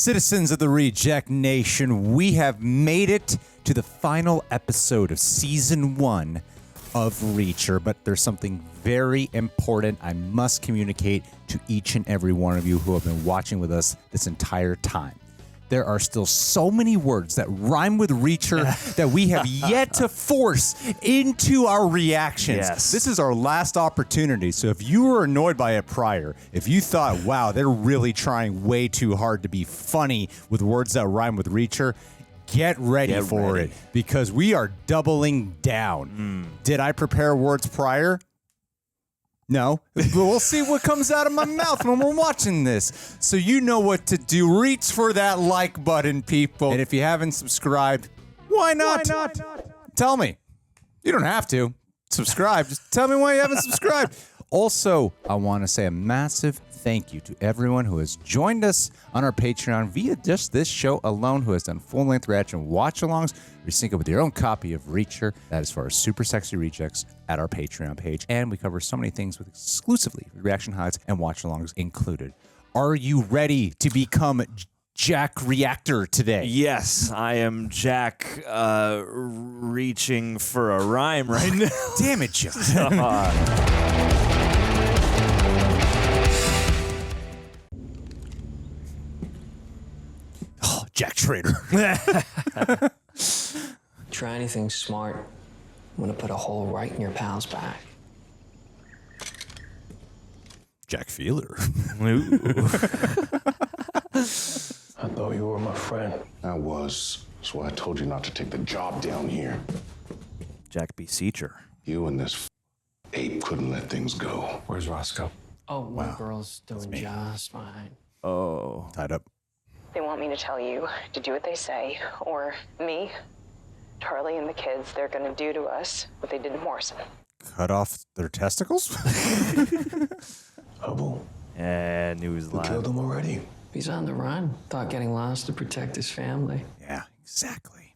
Citizens of the Reject Nation, we have made it to the final episode of Season 1 of Reacher, but there's something very important I must communicate to each and every one of you who have been watching with us this entire time. There are still so many words that rhyme with Reacher that we have yet to force into our reactions. Yes. This is our last opportunity. So if you were annoyed by it prior, if you thought, wow, they're really trying way too hard to be funny with words that rhyme with Reacher, get ready for it because we are doubling down. Did I prepare words prior? No. We'll see what comes out of my mouth when we're watching this. So you know what to do. Reach for that like button, people. And if you haven't subscribed, why not? Tell me. You don't have to subscribe. Just tell me why you haven't subscribed. Also, I want to say a massive thank you to everyone who has joined us on our Patreon via just this show alone, who has done full-length reaction watch-alongs. We sync up with your own copy of Reacher. That is for our super sexy rejects at our Patreon page. And we cover so many things with exclusively reaction highlights and watch-alongs included. Are you ready to become Jack Reactor today? Yes, I am Jack reaching for a rhyme right now. Damn it, Jack. Jack Trader. Try anything smart. I'm gonna put a hole right in your pal's back. Jack Feeler. I thought you were my friend. I was. That's why I told you not to take the job down here. Jack Beseecher. You and this ape couldn't let things go. Where's Roscoe? Oh, my girl's doing just fine. Oh. Tied up. They want me to tell you to do what they say, or me, Charlie and the kids, they're gonna do to us what they did to Morrison. Cut off their testicles? Hubble. And he was We live. killed him already. He's on the run. Thought getting lost to protect his family. Yeah, exactly.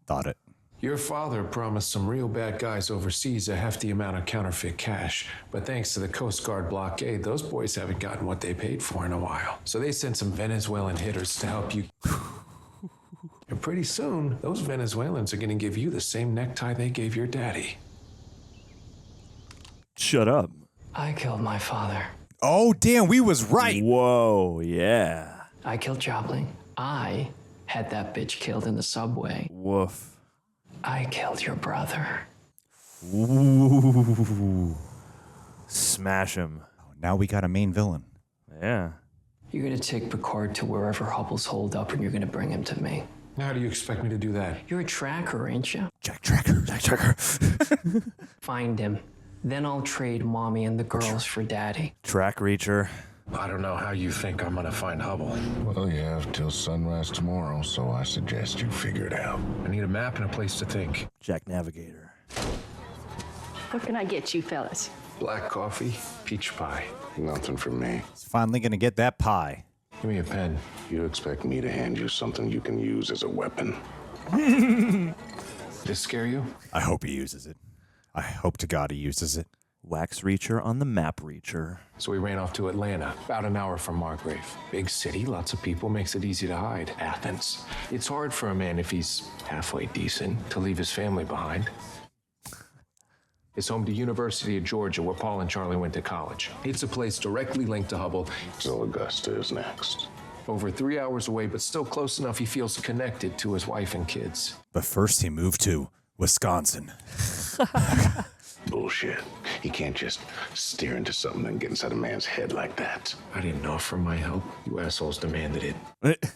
Thought it. Your father promised some real bad guys overseas a hefty amount of counterfeit cash. But thanks to the Coast Guard blockade, those boys haven't gotten what they paid for in a while. So they sent some Venezuelan hitters to help you. And pretty soon, those Venezuelans are going to give you the same necktie they gave your daddy. Shut up. I killed my father. Oh, damn, we was right. Whoa, yeah. I killed Jobling. I had that bitch killed in the subway. Woof. I killed your brother. Ooh. Smash him. Now we got a main villain. Yeah. You're gonna take Picard to wherever Hubble's holed up and you're gonna bring him to me. How do you expect me to do that? You're a tracker, ain't you? Jack Tracker. Jack Tracker. Find him. Then I'll trade Mommy and the girls for Daddy. Track Reacher. I don't know how you think I'm gonna find Hubble. Well, you have till sunrise tomorrow, so I suggest you figure it out. I need a map and a place to think. Jack Navigator. What can I get you fellas? Black coffee, peach pie. Nothing for me. He's finally going to get that pie. Give me a pen. You expect me to hand you something you can use as a weapon? This scare you? I hope he uses it. I hope to God he uses it. Wax Reacher on the Map Reacher. So we ran off to Atlanta, about an hour from Margrave. Big city, lots of people, makes it easy to hide. Athens. It's hard for a man, if he's halfway decent, to leave his family behind. It's home to University of Georgia, where Paul and Charlie went to college. It's a place directly linked to Hubble. So Augusta is next. Over 3 hours away, but still close enough he feels connected to his wife and kids. But first he moved to Wisconsin. Bullshit. You can't just stare into something and get inside a man's head like that. I didn't offer my help. You assholes demanded it.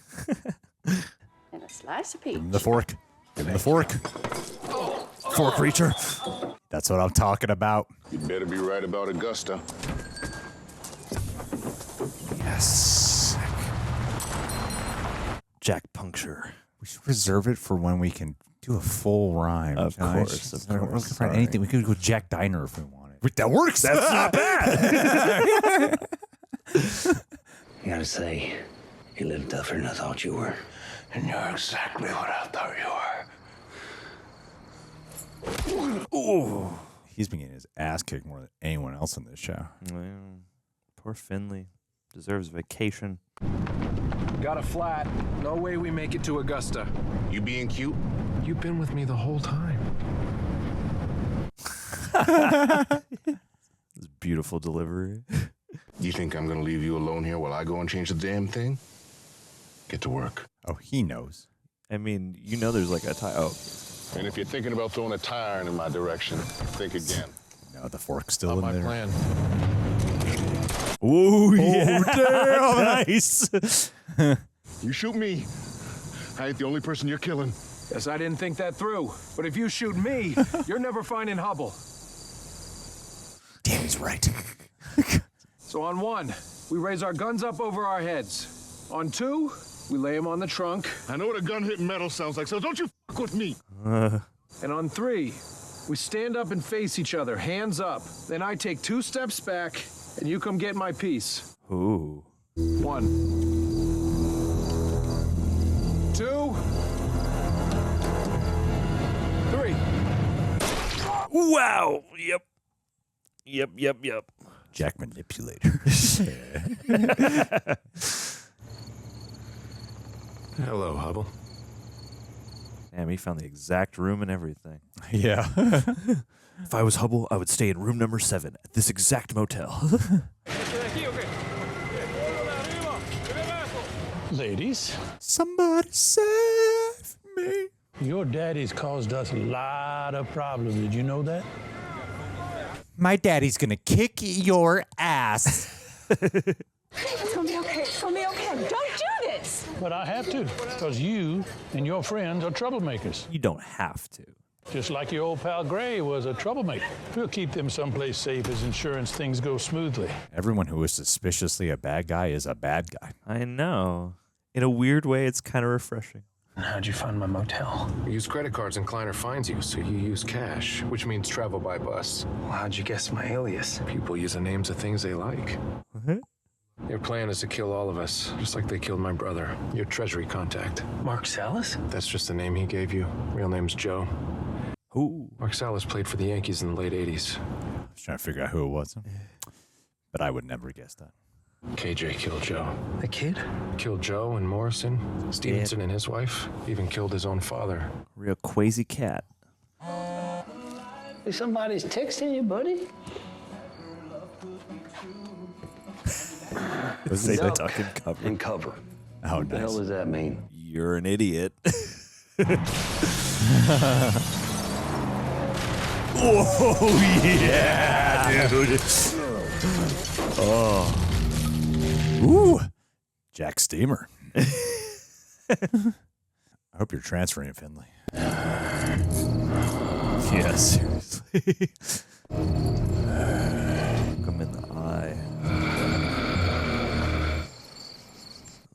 And a slice of peach. Give him the fork. Give him the fork. Fork Reacher. That's what I'm talking about. You better be right about Augusta. Yes. Jack Puncture. We should reserve it for when we can do a full rhyme. Of course, Just- of we're course, looking for sorry. anything. We could go Jack Diner if we wanted. That works. That's not bad. I gotta say, you lived tougher than I thought you were. And you're exactly what I thought you were. Ooh. He's been getting his ass kicked more than anyone else in this show. Well, poor Finlay. Deserves vacation. Got a flat. No way we make it to Augusta. You being cute? You've been with me the whole time. This beautiful delivery. You think I'm gonna leave you alone here while I go and change the damn thing? Get to work. Oh, he knows. I mean, you know there's like a tie. Oh. And if you're thinking about throwing a tire in my direction, think again. No, the fork's still Not in my there. plan. Ooh, yeah. damn. Nice. You shoot me, I ain't the only person you're killing. Yes, I didn't think that through. But if you shoot me, you're never finding Hubble. Damn, he's right. So on 1, we raise our guns up over our heads. On 2, we lay them on the trunk. I know what a gun hitting metal sounds like, so don't you fuck with me. And on 3, we stand up and face each other, hands up. Then I take 2 steps back, and you come get my piece. Ooh. 1, 2, 3. Wow. Yep. Jack manipulator. Hello, Hubble. Damn, he found the exact room and everything. Yeah. If I was Hubble, I would stay in room number 7 at this exact motel. Ladies, Somebody save me. your daddy's caused us a lot of problems. Did you know that? My daddy's gonna kick your ass. It's gonna be okay. It's gonna be okay. Don't do this. But I have to, because you and your friends are troublemakers. You don't have to. Just like your old pal Gray was a troublemaker. We'll keep them someplace safe as insurance things go smoothly. Everyone who is suspiciously a bad guy is a bad guy. I know. In a weird way, it's kind of refreshing. How'd you find my motel? We use credit cards and Kleiner finds you, so you use cash, which means travel by bus. Well, how'd you guess my alias? People use the names of things they like. Their plan is to kill all of us, just like they killed my brother, your treasury contact. Mark Salas? That's just the name he gave you. Real name's Joe. Ooh. Mark Salas played for the Yankees in the late 80s. I was trying to figure out who it was. But I would never guess that. KJ killed Joe. The kid? Killed Joe and Morrison, Stevenson and his wife. Even killed his own father. Real crazy cat. Hey, somebody's texting you, buddy. Was they duck and cover? And cover. Oh, What the hell nice. does that mean? You're an idiot. Oh, yeah, dude. Oh. Ooh. Jack Steamer. I hope you're transferring, Finlay. Yeah, seriously. Look him in the eye.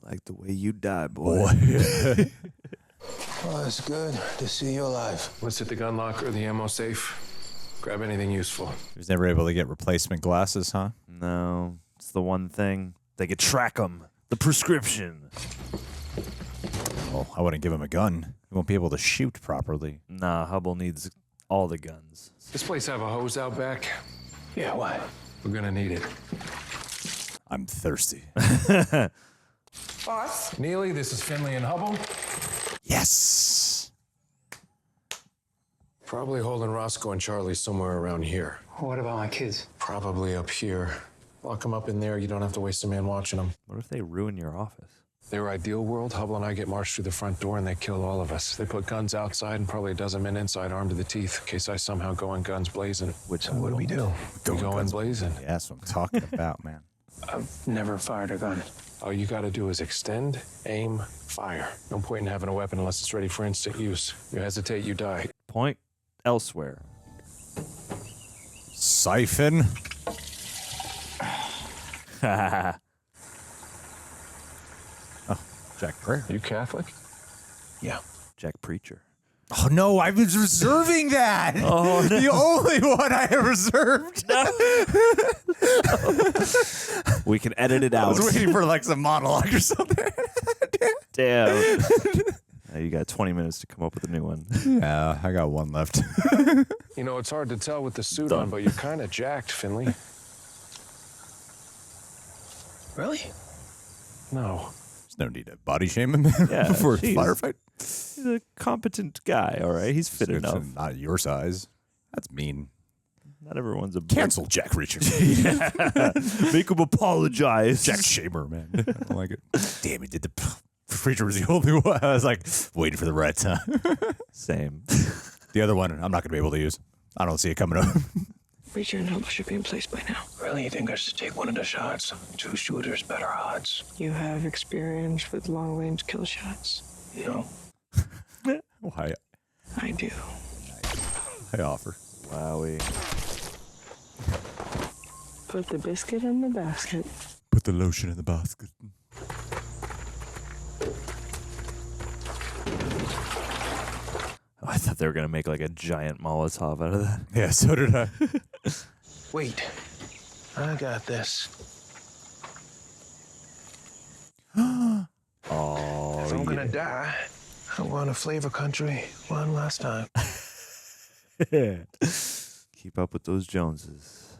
Like the way you die, boy. Oh, it's good to see you alive. Let's hit the gun locker, the ammo safe. Grab anything useful. He was never able to get replacement glasses, huh? No, it's the one thing. They could track him. The prescription. Well, I wouldn't give him a gun. He won't be able to shoot properly. Nah, Hubble needs all the guns. This place have a hose out back? Yeah, why? We're gonna need it. I'm thirsty. Boss? Neely, this is Finlay and Hubble. Yes. Probably holding Roscoe and Charlie somewhere around here. What about my kids? Probably up here. Lock them up in there. You don't have to waste a man watching them. What if they ruin your office? Their ideal world, Hubble and I get marched through the front door and they kill all of us. They put guns outside and probably a dozen men inside armed to the teeth in case I somehow go in guns blazing. Which what do we do? We go in blazing. Yeah, that's what I'm talking about, man. I've never fired a gun. All you gotta do is extend, aim, fire. No point in having a weapon unless it's ready for instant use. You hesitate, you die. Point elsewhere. Siphon. Oh, Jack Prayer. You Catholic? Yeah. Jack Preacher. Oh, no, I was reserving that. Oh, no. The only one I reserved. We can edit it I out. was waiting for like some monologue or something. Damn. You got 20 minutes to come up with a new one. Yeah, I got one left. You know, it's hard to tell with the suit Done. on, but you're kind of jacked, Finlay. Really? No. There's No need to body shame him Yeah, before a jeez. firefight. He's a competent guy, all right? He's fit enough. Not your size. That's mean. Not everyone's a Cancel Jack Reacher. Make him apologize. Jack Shamer, man. I don't like it. Damn, he did the Reacher was the only one. I was like waiting for the right time. Same. The other one, I'm not going to be able to use. I don't see it coming up. Reacher and Hubble should be in place by now. Really, you think I should take one of the shots? 2 shooters, better odds. You have experience with long-range kill shots. You know? Why? I do. I offer. Wowie. Put the biscuit in the basket. Put the lotion in the basket. Oh, I thought they were going to make like a giant Molotov out of that. Yeah, so did I. Wait. I got this. Oh, If I'm gonna die, I want to flavor country one last time. Keep up with those Joneses.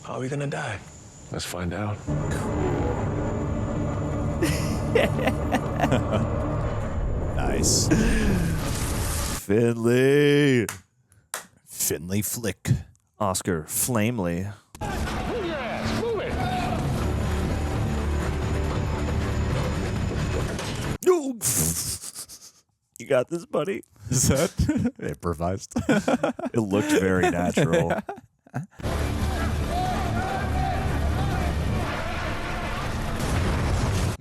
How are we gonna die? Let's find out. Nice. Finlay. Finlay Flick. Oscar Flamely. Move your ass. Move it. No. You got this, buddy. Is that improvised? It looked very natural.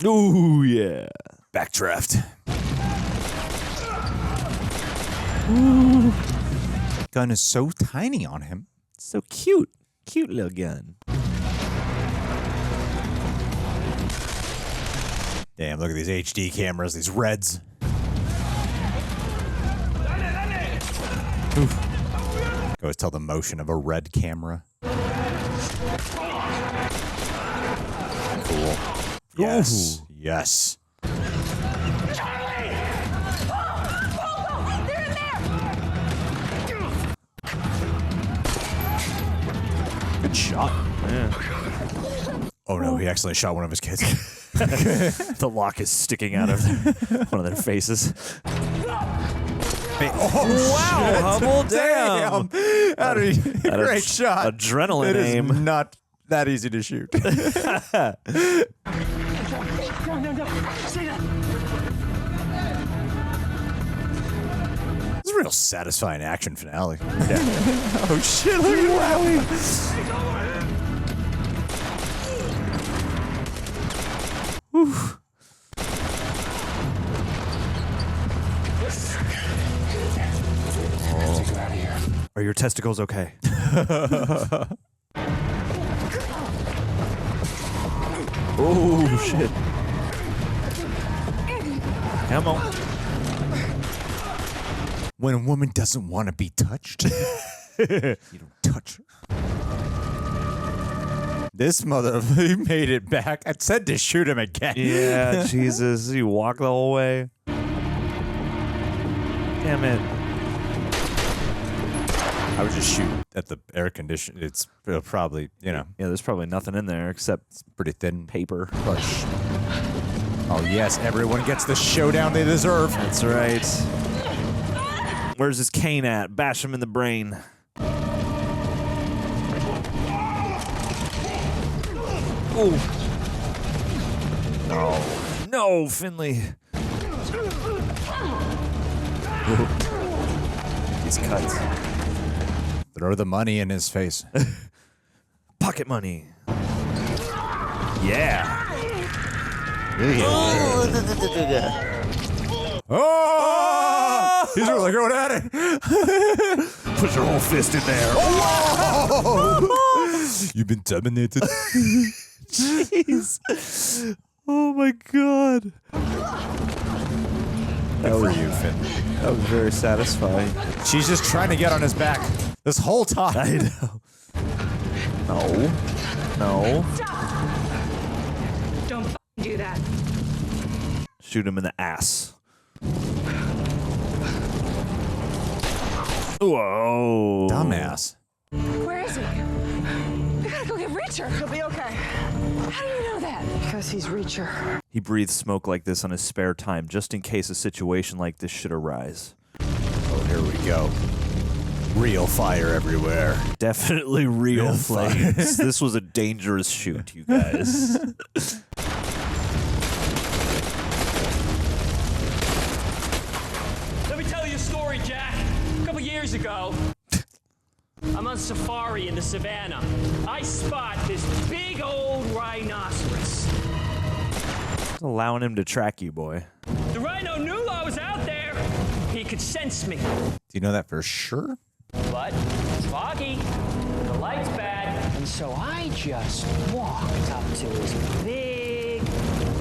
Ooh, yeah. Backdraft. Ooh. Gun is so tiny on him. So cute. Cute little gun. Damn, look at these HD cameras, these reds. Oof. I always tell the motion of a red camera. Cool. Yes. Ooh. Yes. Charlie! Oh, they're in there! Good shot. Yeah. Oh no, he accidentally shot one of his kids. The lock is sticking out of one of their faces. Hey, oh, Wow, Hubble, damn. Great shot. Adrenaline It is aim. not that easy to shoot. No, say that. It's a real satisfying action finale. Yeah. Oh shit, look at Wowie. Whew. Take it out of here. Are your testicles okay? Oh, shit. Come on. When a woman doesn't want to be touched, you don't touch her. This mother, he made it back. I said to shoot him again. Yeah, Jesus. You walk the whole way. Damn it. I would just shoot at the air conditioner. It's probably, you know. Yeah, there's probably nothing in there except pretty thin paper. push. Oh, yes, everyone gets the showdown they deserve. That's right. Where's his cane at? Bash him in the brain. Oh. No. No, Finlay. He's cut. Throw the money in his face. Pocket money. Yeah. Oh! He's really going at it. Put your whole fist in there. Oh! You've been terminated. Jeez. Oh my God. That for you, Finn. That was very satisfying. She's just trying to get on his back this whole time. I know. No. No. Don't f***ing do that. Shoot him in the ass. Whoa. Dumbass. Where is he? We gotta go get Reacher. He'll be okay. How do you know that? Because he's Reacher. He breathes smoke like this on his spare time, just in case a situation like this should arise. Oh, here we go. Real fire everywhere. Definitely real flames. This was a dangerous shoot, you guys. Let me tell you a story, Jack. A couple years ago, I'm on safari in the savannah. I spot this big old rhinoceros. Allowing him to track you, boy. The rhino knew I was out there. He could sense me. Do you know that for sure? But it's foggy. The light's bad. And so I just walked up to his big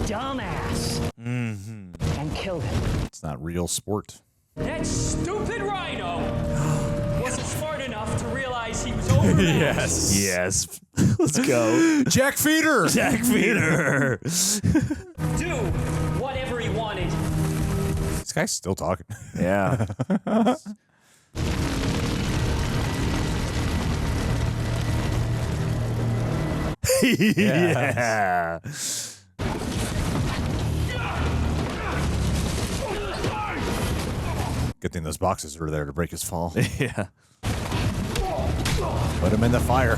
dumbass and killed him. It's not real sport. That stupid rhino wasn't smart enough to realize he was overmatched. Yes. Let's go. Jack Feeder! Jack Feeder! Do whatever he wanted. This guy's still talking. Yeah. Yeah. Good thing those boxes were there to break his fall. Yeah. Put him in the fire.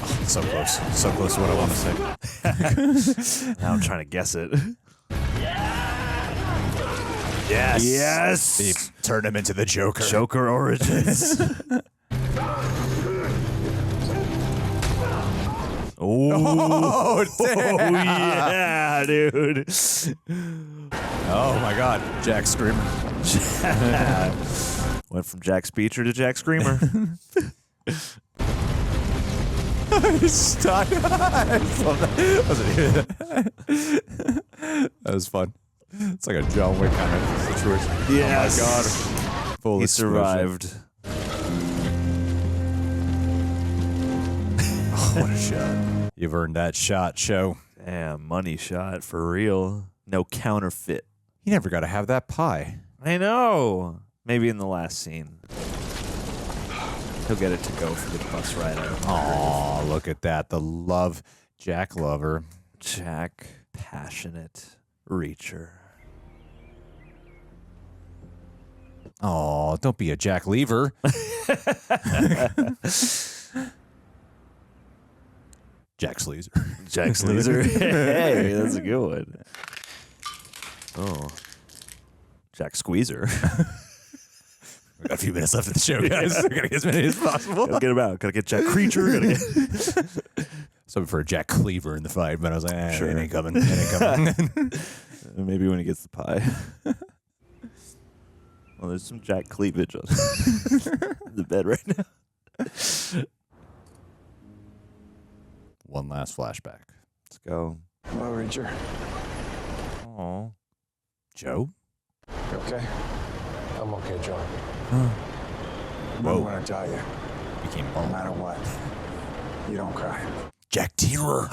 Oh, so close. So close to what I want to say. Now I'm trying to guess it. Yes. Yes. He turned him into the Joker. Joker Origins. Oh, damn. Yeah, dude. Oh, my God. Jack Screamer. Went from Jack Speecher to Jack Screamer. Stop. That was fun. It's like a John Wick kind of situation. Yes. Oh, my God. Full He explosion. survived. Oh, what a shot. You've earned that shot, show. Damn, money shot for real. No counterfeit. You never got to have that pie. I know. Maybe in the last scene. He'll get it to go for the bus ride out. Aw, look at that. The love Jack lover. Jack, passionate Reacher. Oh, don't be a Jack Lever. Jack Sleazer. Jack Sleazer. Hey, that's a good one. Oh. Jack Squeezer. We got a few minutes left of the show, guys. We gotta get as many as possible. Gotta get him out. Gotta get Jack Creature. Gotta get... Something for a Jack Cleaver in the fight, but I was like, Sure. it ain't coming. It ain't coming. Maybe when he gets the pie. Well, there's some Jack cleavage on the bed right now. One last flashback. Let's go. Hello, Reacher. Oh. Joe? You okay? I'm okay, John. Remember when I tell you, Became no bald. matter what, you don't cry. Jack Teeler.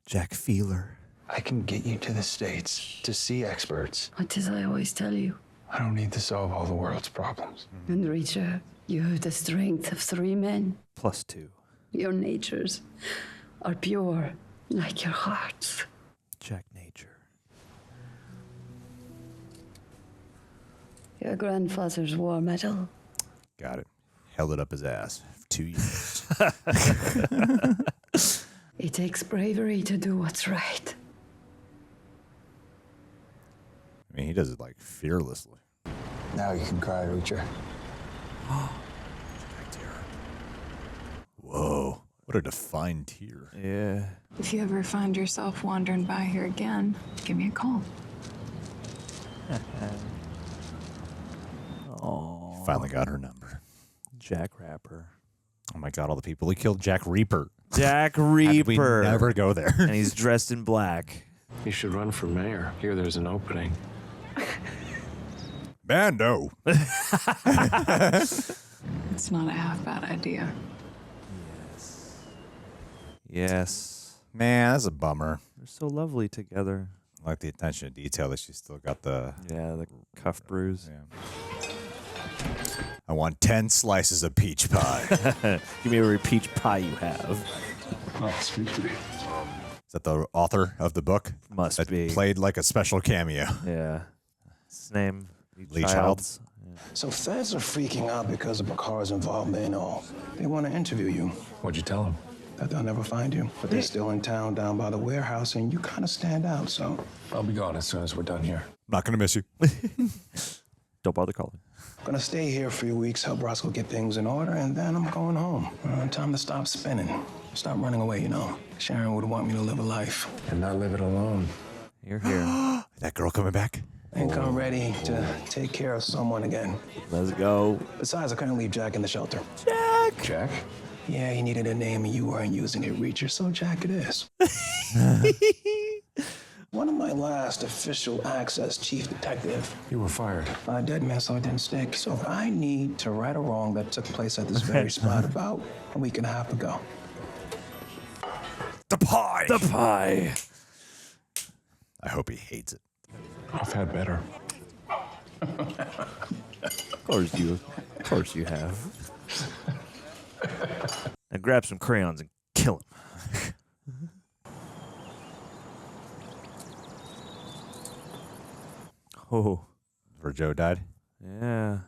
Jack Feeler. I can get you to the States to see experts. What did I always tell you? I don't need to solve all the world's problems. And Reacher, you have the strength of 3 men. +2. Your natures are pure, like your hearts. Jack Nature. Your grandfather's war medal. Got it. Held it up his ass for 2 years. It takes bravery to do what's right. I mean, he does it like fearlessly. Now you can cry, Reacher. Whoa. What a defined tear. Yeah. If you ever find yourself wandering by here again, give me a call. Oh. Finally got her number. Jack Rapper. Oh my God, all the people he killed. Jack Reaper. Jack How did we Reaper. never go there? And he's dressed in black. You should run for mayor. Here, there's an opening. Man, no. It's not a half bad idea. Yes. Man, that's a bummer. They're so lovely together. I like the attention to detail that she's still got the... Yeah, the cuff bruise. Yeah. I want 10 slices of peach pie. Give me every peach pie you have. Oh, speak to me. Is that the author of the book? Must that be. Played like a special cameo. Yeah. His name? Lee Childs. So feds are freaking out because of Picard's involvement and all. They want to interview you. What'd you tell them? That they'll never find you. But they're still in town down by the warehouse, and you kind of stand out, so. I'll be gone as soon as we're done here. Not going to miss you. Don't bother calling. I'm gonna stay here a few weeks, help Roscoe get things in order, and then I'm going home. Time to stop spinning. Stop running away, you know. Sharon would want me to live a life. And not live it alone. You're here. That girl coming back? I think I'm ready to take care of someone again. Let's go. Besides, I couldn't leave Jack in the shelter. Jack? Yeah, he needed a name and you weren't using it, Reacher, so Jack it is. One of my last official acts as chief detective. You were fired. Dead man, so I didn't stick. So I need to right a wrong that took place at this very spot about a week and a half ago. The pie! The pie! I hope he hates it. I've had better. Of course you have. Now grab some crayons and kill him. Oh. Where Joe died? Yeah.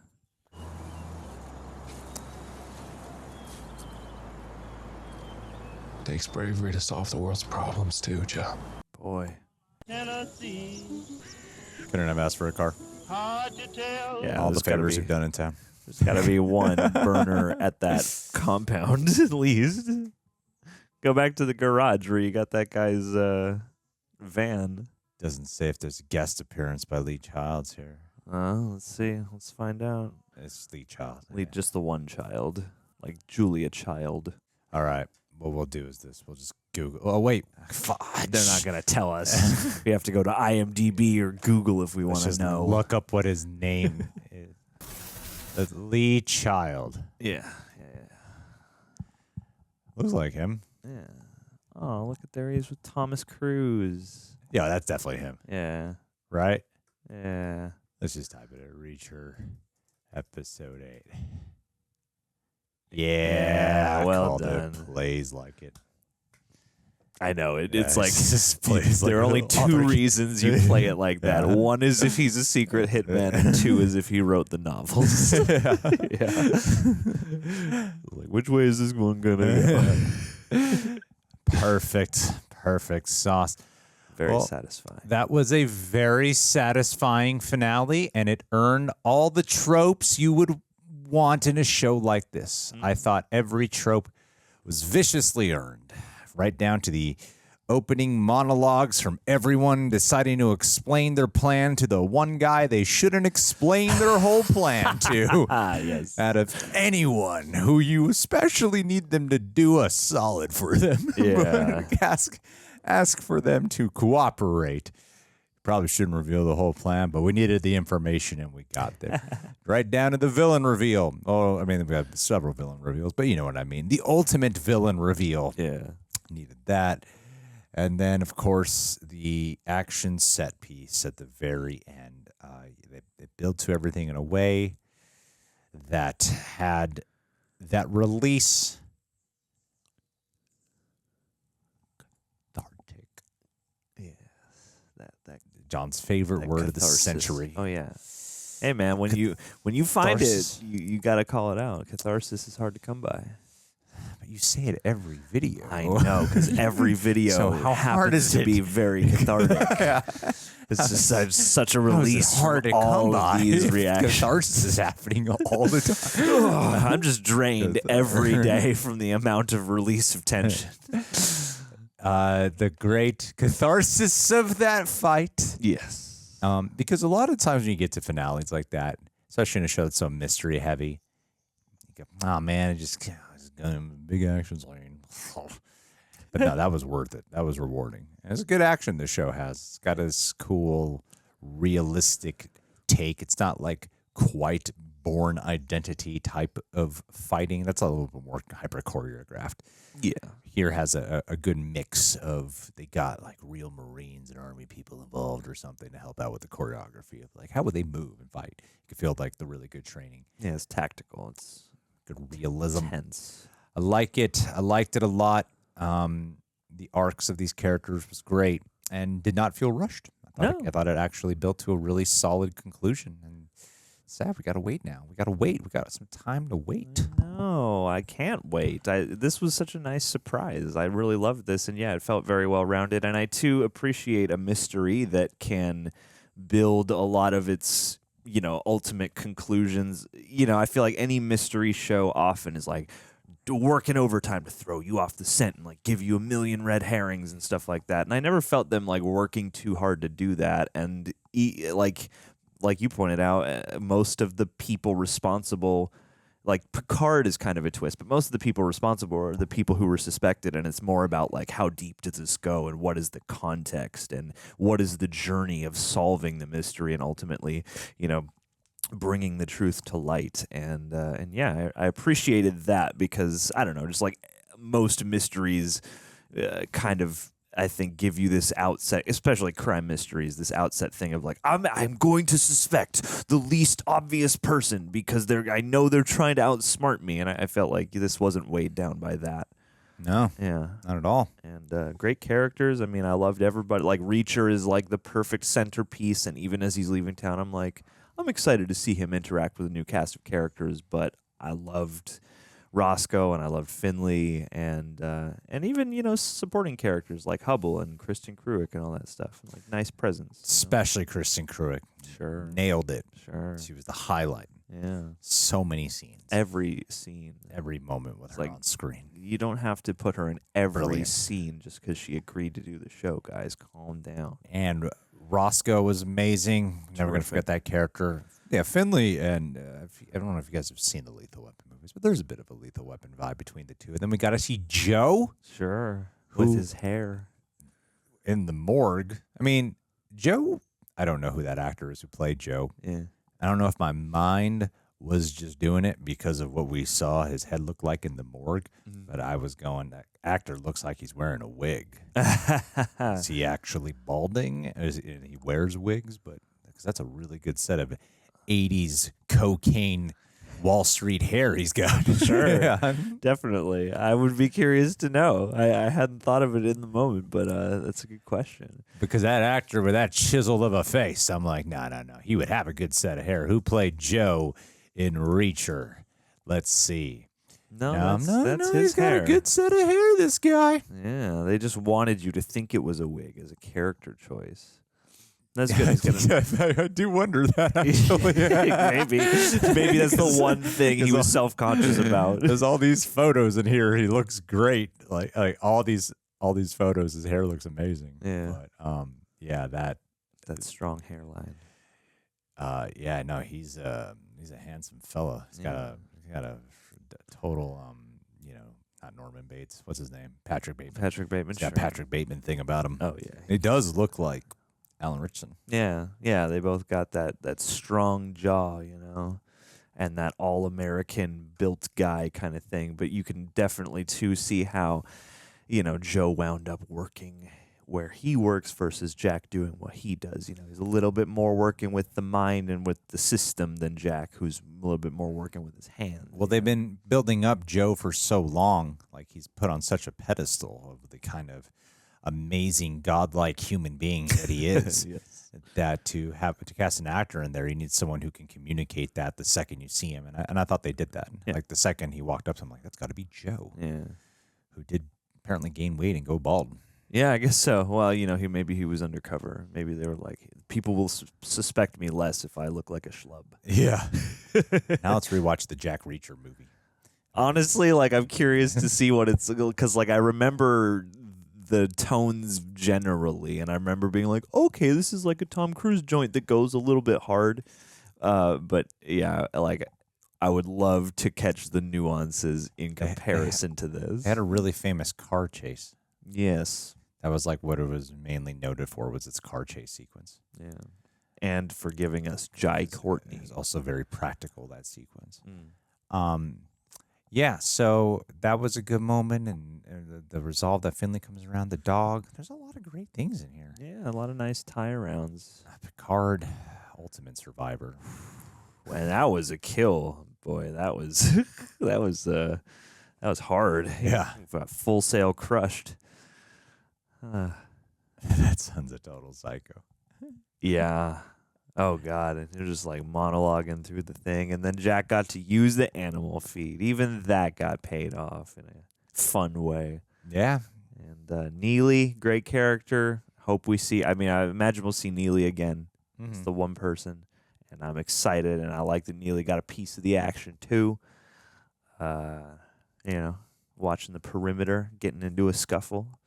Takes bravery to solve the world's problems too, Joe. Boy. Couldn't have asked for a car. Yeah, All the favors you've done in town. There's got to be one burner at that compound, at least. Go back to the garage where you got that guy's van. Doesn't say if there's a guest appearance by Lee Childs here. Let's see. Let's find out. It's Lee Childs. Lee, just the one child. Like Julia Child. All right. What we'll do is this. We'll just Google. Oh, wait. They're not going to tell us. We have to go to IMDb or Google if we want to know. Look up what his name is. That's Lee Child. Yeah. Looks like him. Yeah. Oh, look at there he is with Thomas Cruise. Yeah, that's definitely him. Yeah. Right? Yeah. Let's just type it in Reacher episode 8. Yeah, well called done. It plays like it. I know it. Yeah, it's like just plays there are like only an two author. reasons you play it like that. Yeah. One is if he's a secret hitman, and two is if he wrote the novels. Yeah. Like, which way is this one gonna go? Perfect sauce. Very satisfying. That was a very satisfying finale, and it earned all the tropes you would want in a show like this. I thought every trope was viciously earned, right down to the opening monologues from everyone deciding to explain their plan to the one guy they shouldn't explain their whole plan to. Yes. Out of anyone who you especially need them to do a solid for them. Yeah. Ask for them to cooperate. Probably shouldn't reveal the whole plan, but we needed the information and we got there. Right down to the villain reveal. Oh, I mean, we got several villain reveals, but you know what I mean. The ultimate villain reveal. Yeah. Needed that. And then, of course, the action set piece at the very end. They built to everything in a way that had that release. That John's favorite word of the catharsis. century. Oh yeah. Hey man, when you find Catharsis. it, you got to call it out. Catharsis is hard to come by. But you say it every video. I know, because every video So how hard happens is to it? be very cathartic. It's just such a How is it release hard from to all come of by. these reactions. Catharsis is happening all the time. I'm just drained every day from the amount of release of tension. The great catharsis of that fight. Yes. Because a lot of times when you get to finales like that, especially in a show that's so mystery heavy, you go, oh man, it's going big action scene. But no, that was worth it. That was rewarding. And it's a good action this show has. It's got this cool, realistic take. It's not like quite Born Identity type of fighting. That's a little bit more hyper choreographed. Yeah. Here has a good mix of, they got like real Marines and Army people involved or something to help out with the choreography of like, how would they move and fight? You can feel like the really good training. Yeah, it's tactical. It's good realism. tense. I like it. I liked it a lot. The arcs of these characters was great and did not feel rushed. I thought it actually built to a really solid conclusion. And sad, we got to wait now. We got to wait. We got some time to wait. No, I can't wait. This was such a nice surprise. I really loved this, and yeah, it felt very well rounded. And I too appreciate a mystery that can build a lot of its, ultimate conclusions. I feel like any mystery show often is like working overtime to throw you off the scent and like give you a million red herrings and stuff like that. And I never felt them like working too hard to do that. And like you pointed out, most of the people responsible, like Picard is kind of a twist, but most of the people responsible are the people who were suspected, and it's more about like how deep does this go and what is the context and what is the journey of solving the mystery and ultimately, bringing the truth to light. And yeah, I appreciated that because I don't know, just like most mysteries, kind of. I think give you this outset, especially crime mysteries, this outset thing of like, I'm going to suspect the least obvious person because I know they're trying to outsmart me, and I felt like this wasn't weighed down by that. No, yeah, not at all. And great characters. I mean, I loved everybody. Like Reacher is like the perfect centerpiece, and even as he's leaving town, I'm excited to see him interact with a new cast of characters. But I loved Roscoe, and I loved Finlay, and even supporting characters like Hubble and Kristin Kreuk and all that stuff. Like nice presence, especially Kristin Kreuk. Sure, nailed it. Sure, she was the highlight. Yeah, so many scenes, every scene, every moment with her on screen. You don't have to put her in every scene just because she agreed to do the show. Guys, calm down. And Roscoe was amazing. Never gonna forget that character. Yeah, Finlay and I don't know if you guys have seen the Lethal Weapon movies, but there's a bit of a Lethal Weapon vibe between the two. And then we got to see Joe. Sure. With his hair. In the morgue. I mean, Joe, I don't know who that actor is who played Joe. Yeah. I don't know if my mind was just doing it because of what we saw his head look like in the morgue, but I was going, that actor looks like he's wearing a wig. Is he actually balding? He wears wigs, but because that's a really good set of 80s cocaine Wall Street hair he's got. Sure, yeah. Definitely. I would be curious to know. I hadn't thought of it in the moment, but that's a good question. Because that actor with that chisel of a face, I'm like, no. He would have a good set of hair. Who played Joe in Reacher? Let's see. No, that's his he's hair. got a good set of hair, this guy. Yeah, they just wanted you to think it was a wig as a character choice. That's good. I do wonder that, actually. Maybe that's the one thing he was self-conscious about. There's all these photos in here. He looks great. Like all these photos, his hair looks amazing. Yeah. But yeah, that strong hairline. Yeah, no, he's a handsome fella. He's got a total not Norman Bates. What's his name? Patrick Bateman. He's got Patrick Bateman thing about him. Oh yeah. It does look like Alan Richardson. Yeah, they both got that strong jaw, and that all-American built guy kind of thing. But you can definitely too see how, Joe wound up working where he works versus Jack doing what he does. He's a little bit more working with the mind and with the system than Jack, who's a little bit more working with his hands. Well, they've been building up Joe for so long, like he's put on such a pedestal of the kind of amazing godlike human being that he is. Yes. That to cast an actor in there, you need someone who can communicate that the second you see him, and I thought they did that. Yeah. Like the second he walked up to him, like that's got to be Joe. Yeah, who did apparently gain weight and go bald. Yeah, I guess so. Well, maybe he was undercover. Maybe they were like, people will suspect me less if I look like a schlub. Yeah. Now let's rewatch the Jack Reacher movie. Honestly, I'm curious to see what it's, because I remember the tones generally, and I remember being like, okay, this is like a Tom Cruise joint that goes a little bit hard. But yeah, I would love to catch the nuances in comparison to this. They had a really famous car chase. Yes. That was like what it was mainly noted for, was its car chase sequence. Yeah. And for giving us Jai Courtney. It was also very practical, that sequence. Yeah, so that was a good moment, and the resolve that Finlay comes around, the dog. There's a lot of great things in here. Yeah, a lot of nice tie-arounds. Picard, ultimate survivor. And that was a kill. Boy, that was That was hard. Yeah. Full Sail crushed. That son's a total psycho. Yeah. Oh, God. And they're just like monologuing through the thing. And then Jack got to use the animal feed. Even that got paid off in a fun way. Yeah. And Neely, great character. Hope we see. I mean, I imagine we'll see Neely again. Mm-hmm. It's the one person. And I'm excited. And I like that Neely got a piece of the action, too. You know, watching the perimeter, getting into a scuffle.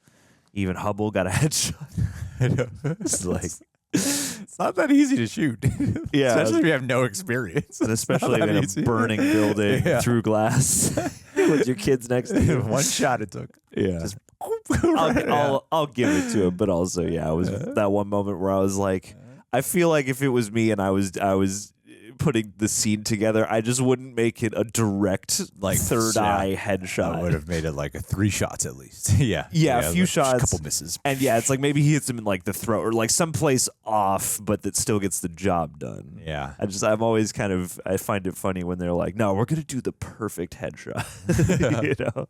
Even Hubble got a headshot. I know. It's like, it's not that easy to shoot. Yeah. Especially if you have no experience. And especially in a burning building through glass with your kids next to you. One shot it took. Yeah. Just I'll give it to him, but also, yeah, it was that one moment where I was like, I feel like if it was me and I was putting the scene together, I just wouldn't make it a direct like third eye headshot. I would have made it like 3 shots at least. Yeah, a few like shots, a couple misses, and yeah, it's like maybe he hits him in like the throat or like someplace off, but that still gets the job done. Yeah, I'm always I find it funny when they're like, no, we're gonna do the perfect headshot. You know.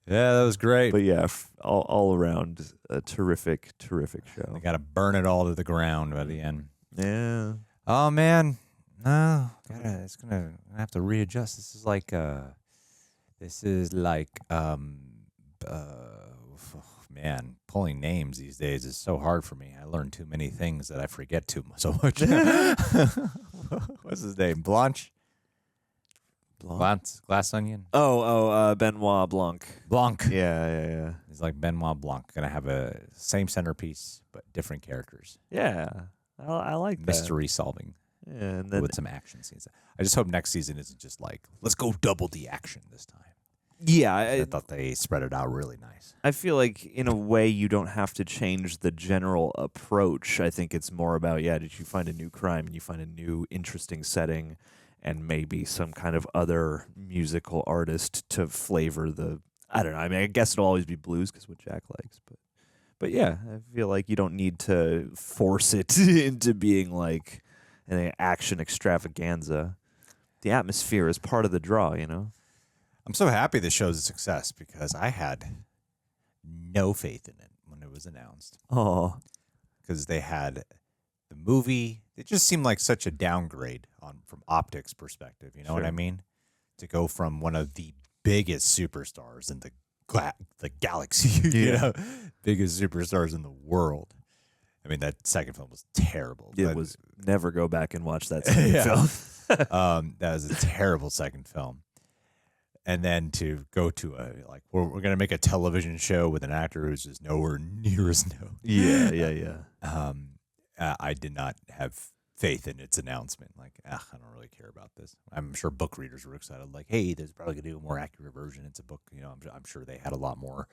Yeah, that was great. But yeah, all around a terrific show. They got to burn it all to the ground by the end. Yeah. Oh man, no, it's gonna have to readjust. This is like, man, pulling names these days is so hard for me. I learn too many things that I forget so much. What's his name? Blanche. Glass Onion. Benoit Blanc. Yeah. He's like Benoit Blanc. Gonna have a same centerpiece but different characters. Yeah. I like that. Mystery solving. Yeah, and then with some action scenes. I just hope next season isn't just like, let's go double the action this time. Yeah. I thought they spread it out really nice. I feel like in a way you don't have to change the general approach. I think it's more about, did you find a new crime and you find a new interesting setting and maybe some kind of other musical artist to flavor the, I don't know. I mean, I guess it'll always be blues because what Jack likes, but yeah, I feel like you don't need to force it into being like an action extravaganza. The atmosphere is part of the draw, you know? I'm so happy this show's a success because I had no faith in it when it was announced. Oh. Because they had the movie. It just seemed like such a downgrade from optics perspective. You know what I mean? To go from one of the biggest superstars in the galaxy, you know, biggest superstars in the world. I mean, that second film was terrible. It was never go back and watch that second film. That was a terrible second film. And then to go to we're going to make a television show with an actor who's just nowhere near as known. Yeah. I did not have faith in its announcement. Like, I don't really care about this. I'm sure book readers were excited. Like, hey, there's probably going to be a more accurate version. It's a book. You know, I'm sure they had a lot more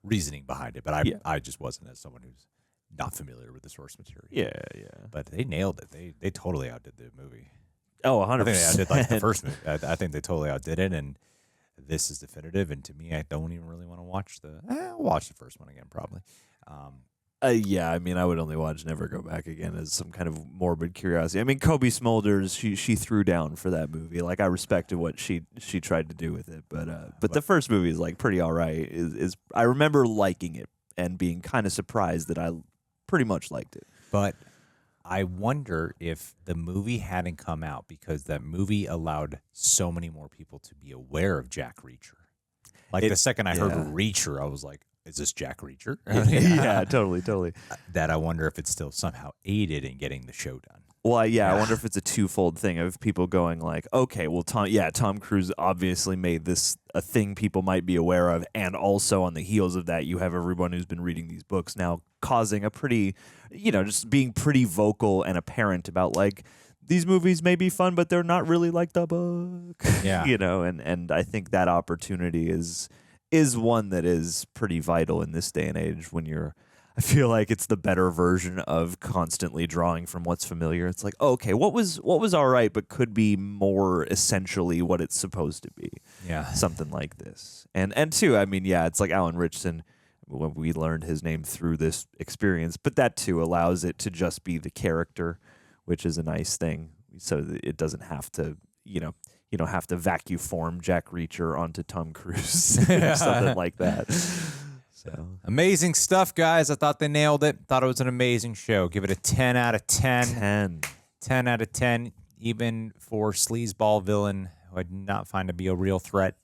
reasoning behind it. But I just wasn't, as someone who's not familiar with the source material. Yeah. But they nailed it. They totally outdid the movie. Oh, 100%. I think they outdid like the first movie. I think they totally outdid it, and this is definitive. And to me, I don't even really want to watch I'll watch the first one again probably. Yeah, I mean, I would only watch Never Go Back Again as some kind of morbid curiosity. I mean, Kobe Smulders, she threw down for that movie. Like, I respected what she tried to do with it, but the first movie is like pretty all right. I remember liking it and being kind of surprised that I pretty much liked it. But I wonder if the movie hadn't come out because that movie allowed so many more people to be aware of Jack Reacher. Like the second I heard Reacher, I was like, is this Jack Reacher? Yeah, totally. That I wonder if it's still somehow aided in getting the show done. Well, I wonder if it's a twofold thing of people going like, okay, well, Tom Cruise obviously made this a thing people might be aware of, and also on the heels of that, you have everyone who's been reading these books now causing a pretty, just being pretty vocal and apparent about like, these movies may be fun, but they're not really like the book. Yeah. And I think that opportunity is one that is pretty vital in this day and age when I feel like it's the better version of constantly drawing from what's familiar. It's like, okay, what was all right, but could be more essentially what it's supposed to be. Yeah. Something like this. And two, I mean, it's like Alan Ritchson, when we learned his name through this experience, but that too allows it to just be the character, which is a nice thing. So that it doesn't have to, have to vacuum form Jack Reacher onto Tom Cruise or something like that. So amazing stuff, guys. I thought they nailed it. Thought it was an amazing show. Give it a 10 out of 10. 10 out of 10, even for sleazeball villain who I did not find to be a real threat.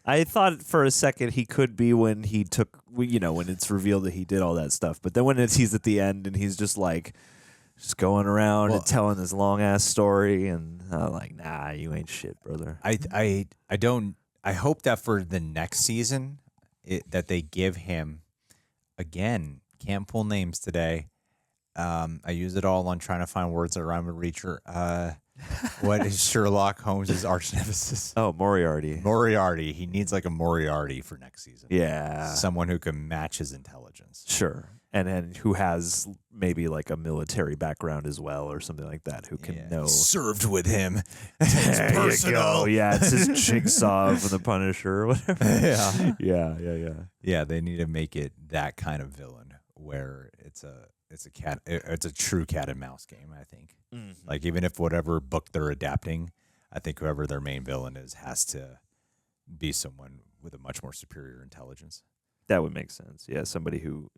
I thought for a second he could be when he took, when it's revealed that he did all that stuff. But then when he's at the end and he's just like, just going around and telling this long ass story, and I'm like, nah, you ain't shit, brother. I hope that for the next season that they give him, again, can't pull names today. I use it all on trying to find words that rhyme with Reacher. What is Sherlock Holmes' arch nemesis? Oh, Moriarty. Moriarty. He needs like a Moriarty for next season. Yeah. Someone who can match his intelligence. Sure. And who has maybe like a military background as well or something like that, who can know. Served with him. There you go. Yeah, it's his Jigsaw from The Punisher or whatever. Yeah. Yeah. Yeah, they need to make it that kind of villain where it's a true cat and mouse game, I think. Mm-hmm. Like, even if whatever book they're adapting, I think whoever their main villain is has to be someone with a much more superior intelligence. That would make sense. Yeah, somebody who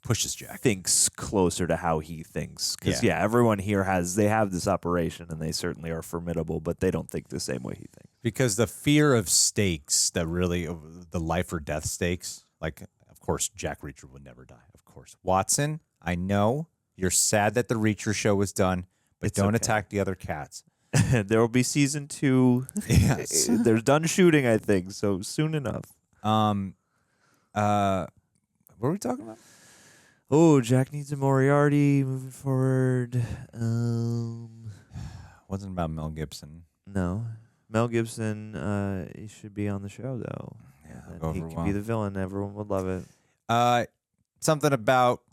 pushes Jack, thinks closer to how he thinks. Because everyone here have this operation, and they certainly are formidable, but they don't think the same way he thinks. Because the fear of stakes, the life or death stakes, like, of course, Jack Reacher would never die. Of course, Watson, I know you're sad that the Reacher show was done, but don't attack the other cats. There will be season 2. Yes, they're done shooting, I think, so soon enough. What are we talking about? Oh, Jack needs a Moriarty moving forward. Wasn't about Mel Gibson. No. Mel Gibson, he should be on the show, though. Yeah, he can be the villain. Everyone would love it. Something about,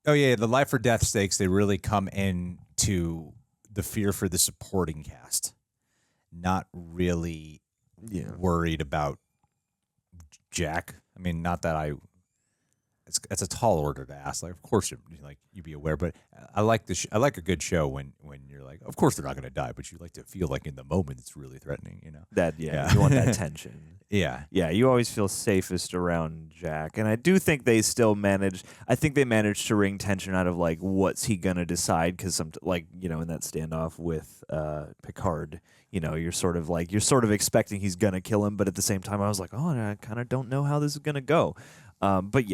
the life or death stakes, they really come into the fear for the supporting cast. Not really worried about Jack. I mean, not that it's a tall order to ask. Like, of course, you'd be aware, but I like I like a good show when you're like, of course they're not going to die, but you like to feel like in the moment it's really threatening. You want that tension. Yeah, you always feel safest around Jack, and I do think they still managed. I think they managed to wring tension out of like, what's he gonna decide? Because in that standoff with Picard, you're sort of expecting he's gonna kill him, but at the same time, I was like, oh, I kind of don't know how this is gonna go. But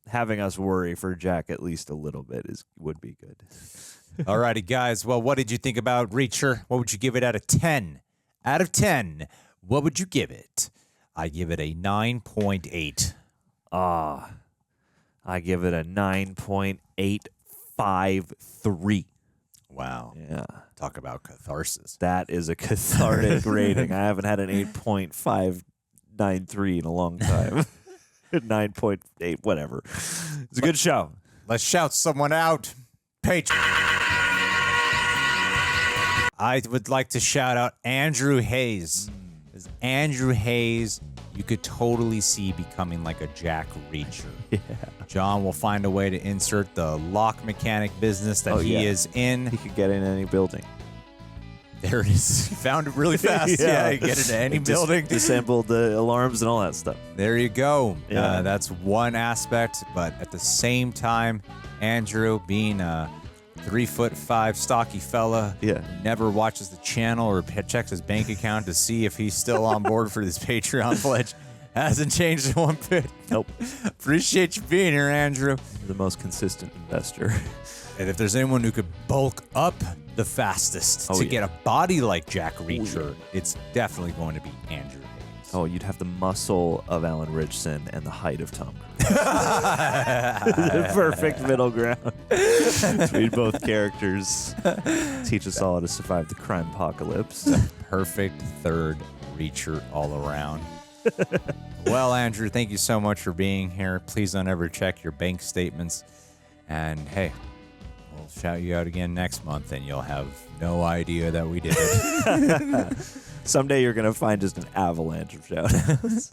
having us worry for Jack at least a little bit would be good. All righty, guys. Well, what did you think about Reacher? What would you give it out of 10? Out of 10, what would you give it? I give it a 9.8. I give it a 9.853. Wow. Yeah. Talk about catharsis. That is a cathartic rating. I haven't had an 8.593 in a long time. 9.8, whatever. It's a good show. Let's shout someone out. Patron. I would like to shout out Andrew Hayes. Andrew Hayes, you could totally see becoming like a Jack Reacher. Yeah. John will find a way to insert the lock mechanic business that he is in. He could get in any building. There it is. He found it really fast. Yeah, you get into any building. Disassembled the alarms and all that stuff. There you go. Yeah. That's one aspect, but at the same time, Andrew, being a 3'5" stocky fella, never watches the channel or checks his bank account to see if he's still on board for this Patreon pledge, hasn't changed one bit. Nope. Appreciate you being here, Andrew. The most consistent investor. And if there's anyone who could bulk up the fastest to get a body like Jack Reacher, it's definitely going to be Andrew Hayes. Oh, you'd have the muscle of Alan Ritchson and the height of Tom Cruise. The perfect middle ground between both characters. Teach us all how to survive the crime apocalypse. Perfect third Reacher all around. Well, Andrew, thank you so much for being here. Please don't ever check your bank statements. And hey, we'll shout you out again next month, and you'll have no idea that we did it. Someday you're going to find just an avalanche of shout-outs.